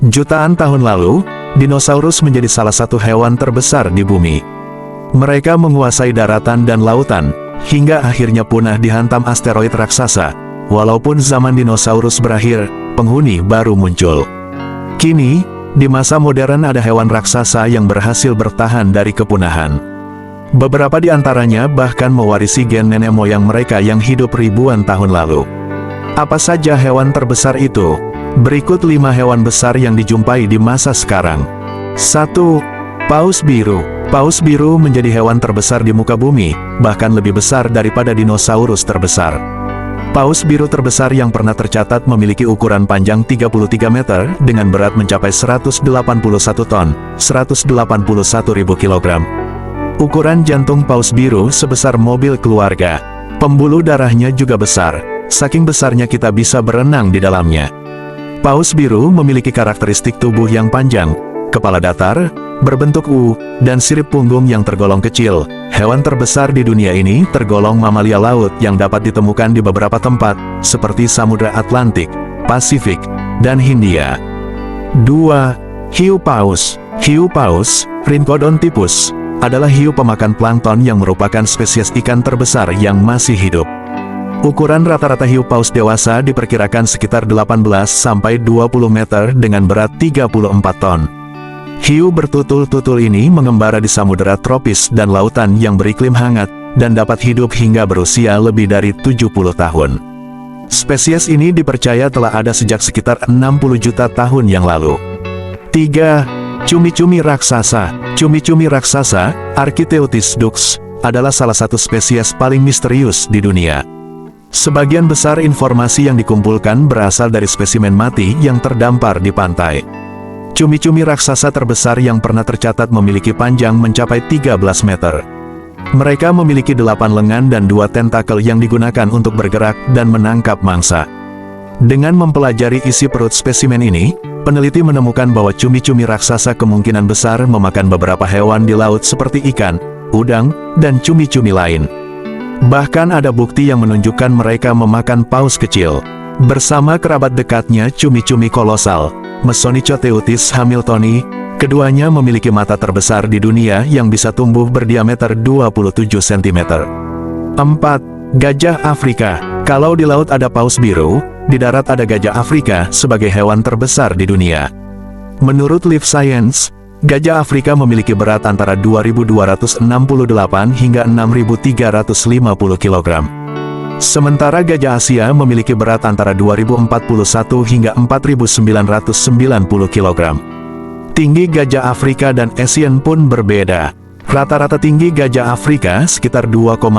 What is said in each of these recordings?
Jutaan tahun lalu, dinosaurus menjadi salah satu hewan terbesar di bumi. Mereka menguasai daratan dan lautan, hingga akhirnya punah dihantam asteroid raksasa. Walaupun zaman dinosaurus berakhir, penghuni baru muncul. Kini, di masa modern ada hewan raksasa yang berhasil bertahan dari kepunahan. Beberapa di antaranya bahkan mewarisi gen nenek moyang mereka yang hidup ribuan tahun lalu. Apa saja hewan terbesar itu? Berikut 5 hewan besar yang dijumpai di masa sekarang. 1. Paus biru. Paus biru menjadi hewan terbesar di muka bumi, bahkan lebih besar daripada dinosaurus terbesar. Paus biru terbesar yang pernah tercatat memiliki ukuran panjang 33 meter dengan berat mencapai 181 ton, 181.000 kg. Ukuran jantung paus biru sebesar mobil keluarga. Pembuluh darahnya juga besar, saking besarnya kita bisa berenang di dalamnya. Paus biru memiliki karakteristik tubuh yang panjang, kepala datar, berbentuk U, dan sirip punggung yang tergolong kecil. Hewan terbesar di dunia ini tergolong mamalia laut yang dapat ditemukan di beberapa tempat, seperti Samudra Atlantik, Pasifik, dan Hindia. 2. Hiu paus. Hiu paus, Rhincodontypus, adalah hiu pemakan plankton yang merupakan spesies ikan terbesar yang masih hidup. Ukuran rata-rata hiu paus dewasa diperkirakan sekitar 18-20 meter dengan berat 34 ton. Hiu bertutul-tutul ini mengembara di samudera tropis dan lautan yang beriklim hangat, dan dapat hidup hingga berusia lebih dari 70 tahun. Spesies ini dipercaya telah ada sejak sekitar 60 juta tahun yang lalu. 3. Cumi-cumi raksasa. Cumi-cumi raksasa, Architeuthis dux, adalah salah satu spesies paling misterius di dunia. Sebagian besar informasi yang dikumpulkan berasal dari spesimen mati yang terdampar di pantai. Cumi-cumi raksasa terbesar yang pernah tercatat memiliki panjang mencapai 13 meter. Mereka memiliki 8 lengan dan 2 tentakel yang digunakan untuk bergerak dan menangkap mangsa. Dengan mempelajari isi perut spesimen ini, peneliti menemukan bahwa cumi-cumi raksasa kemungkinan besar memakan beberapa hewan di laut seperti ikan, udang, dan cumi-cumi lain. Bahkan ada bukti yang menunjukkan mereka memakan paus kecil. Bersama kerabat dekatnya cumi-cumi kolosal, Mesonychoteuthis hamiltoni, keduanya memiliki mata terbesar di dunia yang bisa tumbuh berdiameter 27 cm. 4. Gajah Afrika. Kalau di laut ada paus biru, di darat ada gajah Afrika sebagai hewan terbesar di dunia. Menurut Life Science, gajah Afrika memiliki berat antara 2.268 hingga 6.350 kg. Sementara gajah Asia memiliki berat antara 2.041 hingga 4.990 kg. Tinggi gajah Afrika dan Asian pun berbeda. Rata-rata tinggi gajah Afrika sekitar 2,5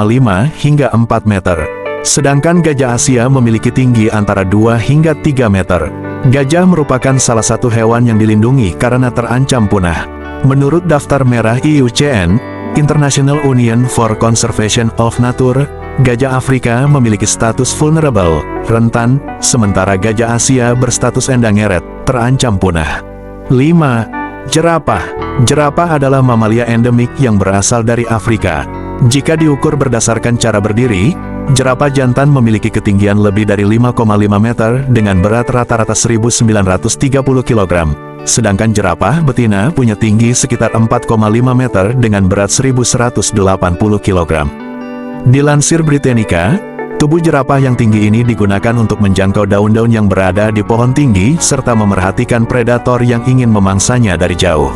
hingga 4 meter. Sedangkan gajah Asia memiliki tinggi antara 2 hingga 3 meter. Gajah merupakan salah satu hewan yang dilindungi karena terancam punah. Menurut daftar merah IUCN, International Union for Conservation of Nature, gajah Afrika memiliki status vulnerable, rentan, sementara gajah Asia berstatus endangeret, terancam punah. 5. Jerapah. Jerapah adalah mamalia endemik yang berasal dari Afrika. Jika diukur berdasarkan cara berdiri, jerapah jantan memiliki ketinggian lebih dari 5,5 meter dengan berat rata-rata 1.930 kg. Sedangkan jerapah betina punya tinggi sekitar 4,5 meter dengan berat 1.180 kg. Dilansir Britannica, tubuh jerapah yang tinggi ini digunakan untuk menjangkau daun-daun yang berada di pohon tinggi serta memerhatikan predator yang ingin memangsanya dari jauh.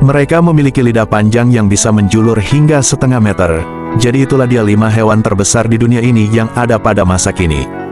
Mereka memiliki lidah panjang yang bisa menjulur hingga setengah meter. Jadi itulah dia 5 hewan terbesar di dunia ini yang ada pada masa kini.